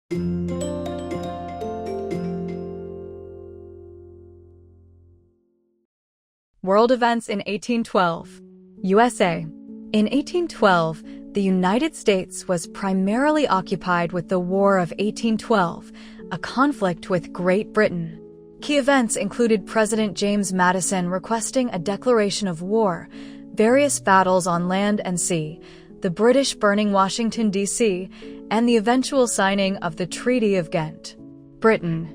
World events in 1812. USA. In 1812, the United States was primarily occupied with the War of 1812, a conflict with Great Britain. Key events included President James Madison requesting a declaration of war, various battles on land and sea, the British burning Washington, D.C., and the eventual signing of the Treaty of Ghent. Britain.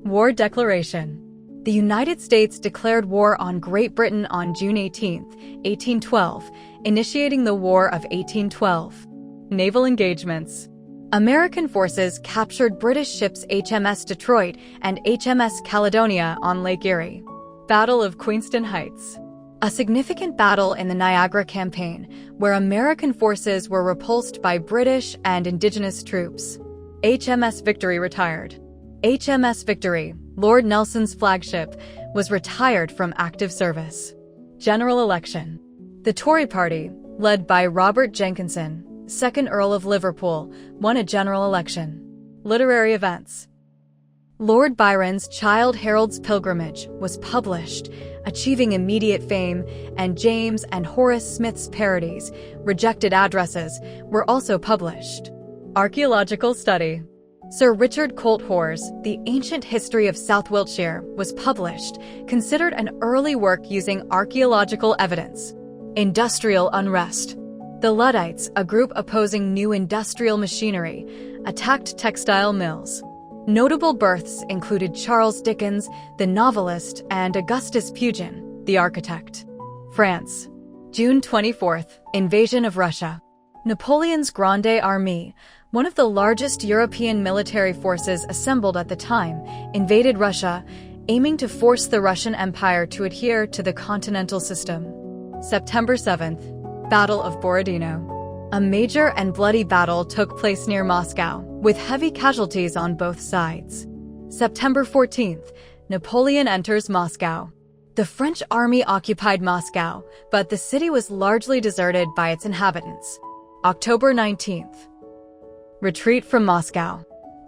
War declaration. The United States declared war on Great Britain on June 18, 1812, initiating the War of 1812. Naval engagements. American forces captured British ships HMS Detroit and HMS Caledonia on Lake Erie. Battle of Queenston Heights. A significant battle in the Niagara Campaign, where American forces were repulsed by British and Indigenous troops. HMS Victory Retired. HMS Victory, Lord Nelson's flagship, was retired from active service. General election. The Tory party, led by Robert Jenkinson, 2nd Earl of Liverpool, won a general election. Literary events. Lord Byron's Childe Harold's Pilgrimage was published, achieving immediate fame, and James and Horace Smith's parodies, Rejected Addresses, were also published. Archaeological study. Sir Richard Colt Hoare's The Ancient History of South Wiltshire was published, considered an early work using archaeological evidence. Industrial unrest. The Luddites, a group opposing new industrial machinery, attacked textile mills. Notable births included Charles Dickens, the novelist, and Augustus Pugin, the architect. France. June 24th, invasion of Russia. Napoleon's Grande Armée, one of the largest European military forces assembled at the time, invaded Russia, aiming to force the Russian Empire to adhere to the continental system. September 7th, Battle of Borodino. A major and bloody battle took place near Moscow, with heavy casualties on both sides. September 14th, Napoleon enters Moscow. The French army occupied Moscow, but the city was largely deserted by its inhabitants. October 19th. Retreat from Moscow.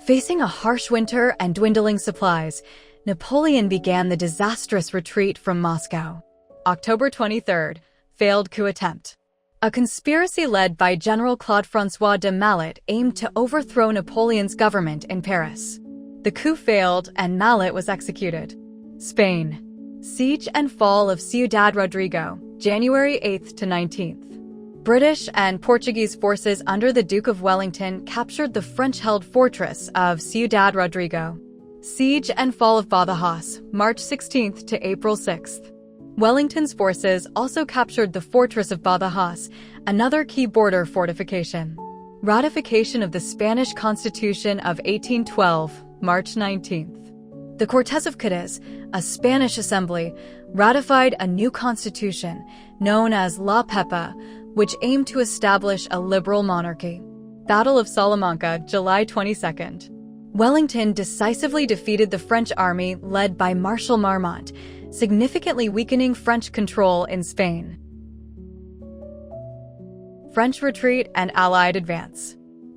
Facing a harsh winter and dwindling supplies, Napoleon began the disastrous retreat from Moscow. October 23rd, failed coup attempt. A conspiracy led by General Claude-François de Mallet aimed to overthrow Napoleon's government in Paris. The coup failed and Mallet was executed. Spain. Siege and fall of Ciudad Rodrigo, January 8th to 19th. British and Portuguese forces under the Duke of Wellington captured the French-held fortress of Ciudad Rodrigo. Siege and fall of Badajoz, March 16th to April 6th. Wellington's forces also captured the fortress of Badajoz, another key border fortification. Ratification of the Spanish Constitution of 1812, March 19th. The Cortes of Cádiz, a Spanish assembly, ratified a new constitution known as La Pepa, which aimed to establish a liberal monarchy. Battle of Salamanca, July 22nd. Wellington decisively defeated the French army led by Marshal Marmont, significantly weakening French control in Spain. French retreat and Allied advance.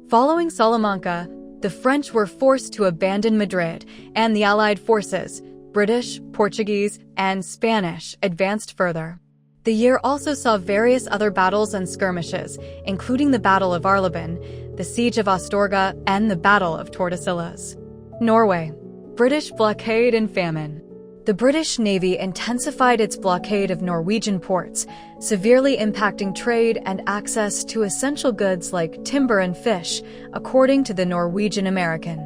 Following Salamanca, the French were forced to abandon Madrid, and the Allied forces, British, Portuguese, and Spanish, advanced further. The year also saw various other battles and skirmishes, including the Battle of Arleben, the Siege of Astorga, and the Battle of Tordesillas. Norway. British blockade and famine. The British Navy intensified its blockade of Norwegian ports, severely impacting trade and access to essential goods like timber and fish, according to the Norwegian American.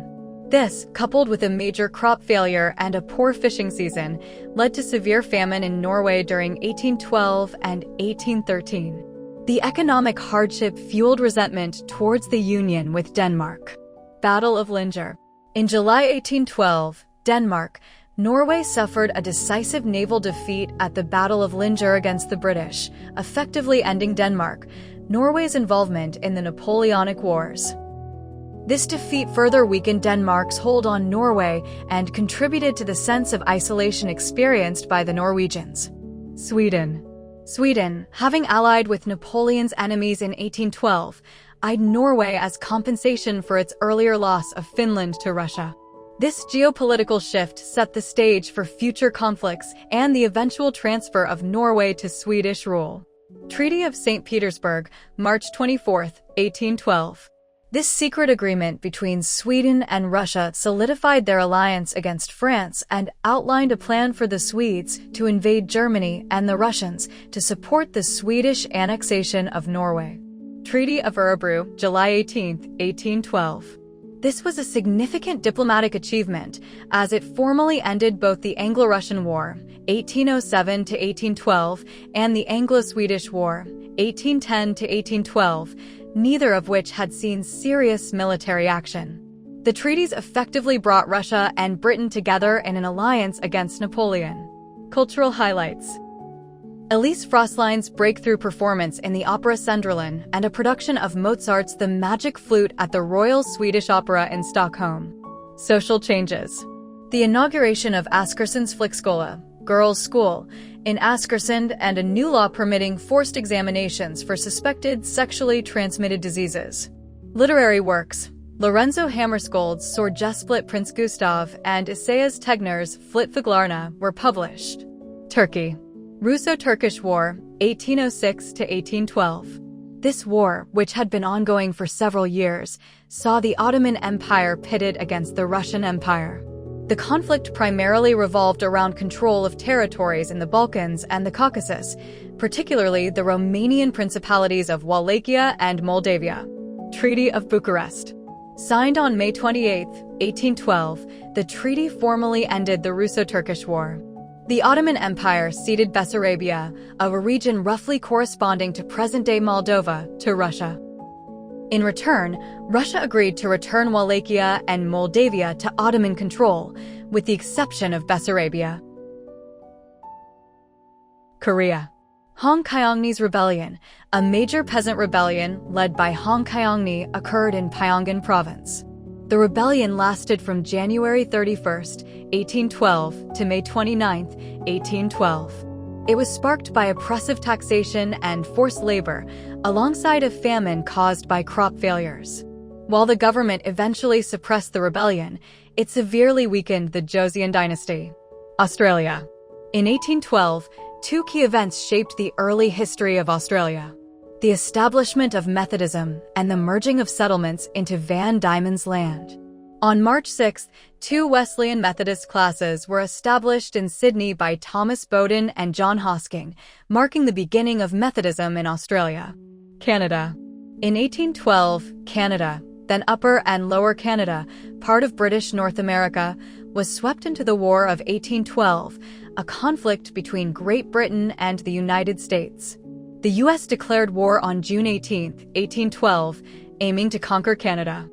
This, coupled with a major crop failure and a poor fishing season, led to severe famine in Norway during 1812 and 1813. The economic hardship fueled resentment towards the union with Denmark. Battle of Linge. In July 1812, Denmark, Norway suffered a decisive naval defeat at the Battle of Linge against the British, effectively ending Denmark, Norway's involvement in the Napoleonic Wars. This defeat further weakened Denmark's hold on Norway and contributed to the sense of isolation experienced by the Norwegians. Sweden. Sweden, having allied with Napoleon's enemies in 1812, eyed Norway as compensation for its earlier loss of Finland to Russia. This geopolitical shift set the stage for future conflicts and the eventual transfer of Norway to Swedish rule. Treaty of St. Petersburg, March 24, 1812. This secret agreement between Sweden and Russia solidified their alliance against France and outlined a plan for the Swedes to invade Germany and the Russians to support the Swedish annexation of Norway. Treaty of Örebro, July 18, 1812. This was a significant diplomatic achievement, as it formally ended both the Anglo-Russian War, 1807 to 1812, and the Anglo-Swedish War, 1810 to 1812, neither of which had seen serious military action. The treaties effectively brought Russia and Britain together in an alliance against Napoleon. Cultural highlights: Elise Frostline's breakthrough performance in the opera Cinderellen and a production of Mozart's The Magic Flute at the Royal Swedish Opera in Stockholm. Social changes: the inauguration of Askersund's Flickskola, girls' school, in Askersund, and a new law permitting forced examinations for suspected sexually transmitted diseases. Literary works: Lorenzo Hammarskjöld's Sorgesplit Prince Gustav and Isaias Tegner's Flyttfåglarna were published. Turkey. Russo-Turkish War, 1806 to 1812. This war, which had been ongoing for several years, saw the Ottoman Empire pitted against the Russian Empire. The conflict primarily revolved around control of territories in the Balkans and the Caucasus, particularly the Romanian principalities of Wallachia and Moldavia. Treaty of Bucharest. Signed on May 28, 1812, the treaty formally ended the Russo-Turkish War. The Ottoman Empire ceded Bessarabia, a region roughly corresponding to present-day Moldova, to Russia. In return, Russia agreed to return Wallachia and Moldavia to Ottoman control, with the exception of Bessarabia. Korea. Hong Kyeongni's Rebellion, a major peasant rebellion led by Hong Kyeongni, occurred in Pyongan Province. The rebellion lasted from January 31, 1812 to May 29, 1812. It was sparked by oppressive taxation and forced labor, alongside a famine caused by crop failures. While the government eventually suppressed the rebellion, it severely weakened the Joseon dynasty. Australia. In 1812, two key events shaped the early history of Australia: the establishment of Methodism and the merging of settlements into Van Diemen's Land. On March 6, two Wesleyan Methodist classes were established in Sydney by Thomas Bowden and John Hosking, marking the beginning of Methodism in Australia. Canada. In 1812, Canada, then Upper and Lower Canada, part of British North America, was swept into the War of 1812, a conflict between Great Britain and the United States. The U.S. declared war on June 18, 1812, aiming to conquer Canada.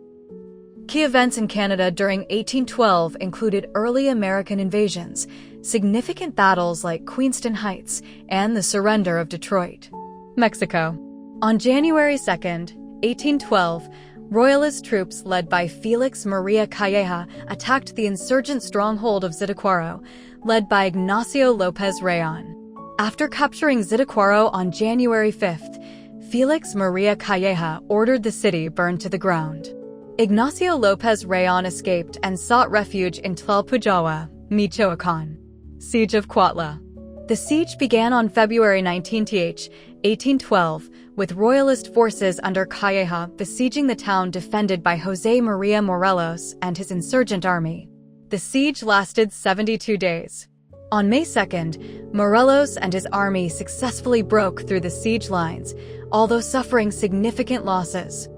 Key events in Canada during 1812 included early American invasions, significant battles like Queenston Heights, and the surrender of Detroit. Mexico. On January 2, 1812, Royalist troops led by Felix Maria Calleja attacked the insurgent stronghold of Zitácuaro, led by Ignacio López Rayón. After capturing Zitácuaro on January 5th, Felix Maria Calleja ordered the city burned to the ground. Ignacio López Rayón escaped and sought refuge in Tlalpujahua, Michoacán. Siege of Cuautla. The siege began on February 19, 1812, with Royalist forces under Calleja besieging the town defended by José María Morelos and his insurgent army. The siege lasted 72 days. On May 2nd, Morelos and his army successfully broke through the siege lines, although suffering significant losses.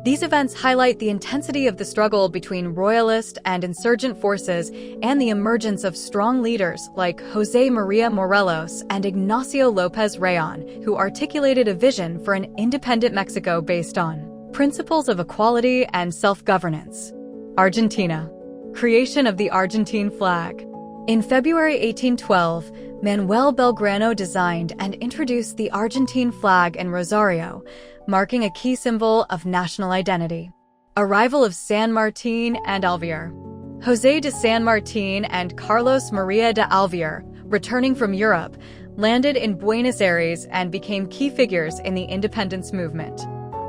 These events highlight the intensity of the struggle between Royalist and insurgent forces and the emergence of strong leaders like José María Morelos and Ignacio López Rayón, who articulated a vision for an independent Mexico based on principles of equality and self-governance. Argentina. Creation of the Argentine flag. In February 1812, Manuel Belgrano designed and introduced the Argentine flag in Rosario, marking a key symbol of national identity. Arrival of San Martín and Alvear. José de San Martín and Carlos María de Alvear, returning from Europe, landed in Buenos Aires and became key figures in the independence movement.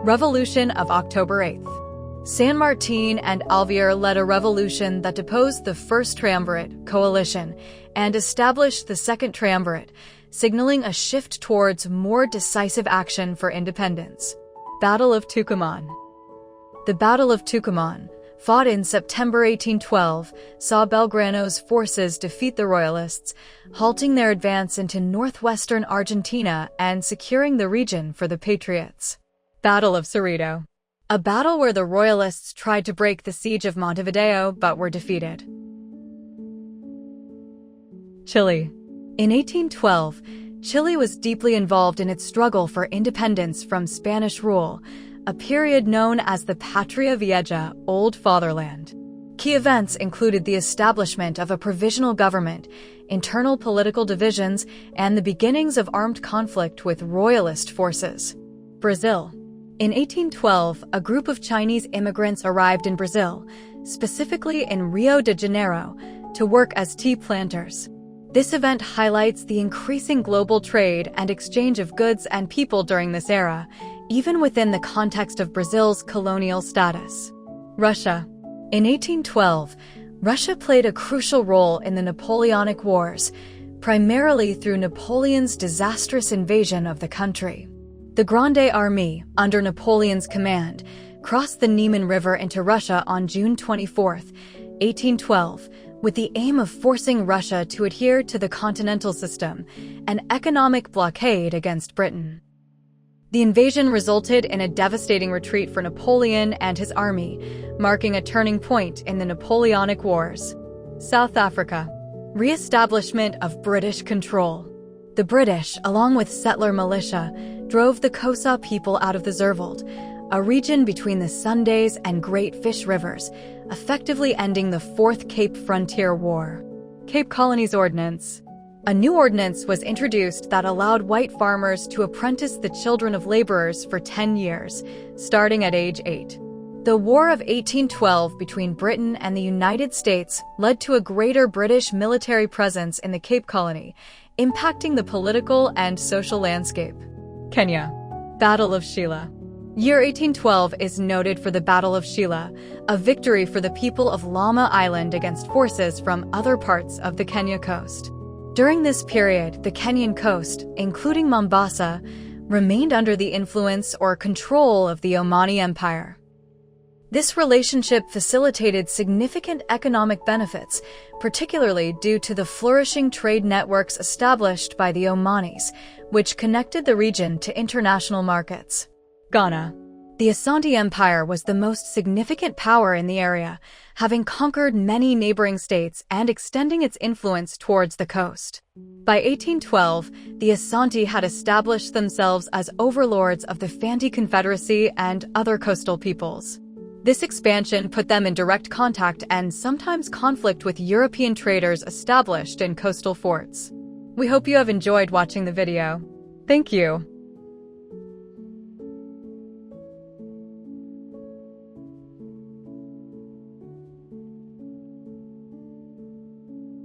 Revolution of October 8th. San Martin and Alvear led a revolution that deposed the First Triumvirate coalition and established the Second Triumvirate, signaling a shift towards more decisive action for independence. Battle of Tucumán. The Battle of Tucumán, fought in September 1812, saw Belgrano's forces defeat the Royalists, halting their advance into northwestern Argentina and securing the region for the Patriots. Battle of Cerrito. A battle where the Royalists tried to break the siege of Montevideo but were defeated. Chile. In 1812, Chile was deeply involved in its struggle for independence from Spanish rule, a period known as the Patria Vieja, Old Fatherland. Key events included the establishment of a provisional government, internal political divisions, and the beginnings of armed conflict with Royalist forces. Brazil. In 1812, a group of Chinese immigrants arrived in Brazil, specifically in Rio de Janeiro, to work as tea planters. This event highlights the increasing global trade and exchange of goods and people during this era, even within the context of Brazil's colonial status. Russia. In 1812, Russia played a crucial role in the Napoleonic Wars, primarily through Napoleon's disastrous invasion of the country. The Grande Armée, under Napoleon's command, crossed the Niemen River into Russia on June 24, 1812, with the aim of forcing Russia to adhere to the Continental System, an economic blockade against Britain. The invasion resulted in a devastating retreat for Napoleon and his army, marking a turning point in the Napoleonic Wars. South Africa. Re-establishment of British control. The British, along with settler militia, drove the Xhosa people out of the Zerveld, a region between the Sundays and Great Fish Rivers, effectively ending the Fourth Cape Frontier War. Cape Colony's Ordinance. A new ordinance was introduced that allowed white farmers to apprentice the children of laborers for 10 years, starting at age 8. The War of 1812 between Britain and the United States led to a greater British military presence in the Cape Colony, impacting the political and social landscape. Kenya. Battle of Shila. Year 1812 is noted for the Battle of Shila, a victory for the people of Lama Island against forces from other parts of the Kenya coast. During this period, the Kenyan coast, including Mombasa, remained under the influence or control of the Omani Empire. This relationship facilitated significant economic benefits, particularly due to the flourishing trade networks established by the Omanis, which connected the region to international markets. Ghana. The Asante Empire was the most significant power in the area, having conquered many neighboring states and extending its influence towards the coast. By 1812, the Asante had established themselves as overlords of the Fanti Confederacy and other coastal peoples. This expansion put them in direct contact and sometimes conflict with European traders established in coastal forts. We hope you have enjoyed watching the video. Thank you.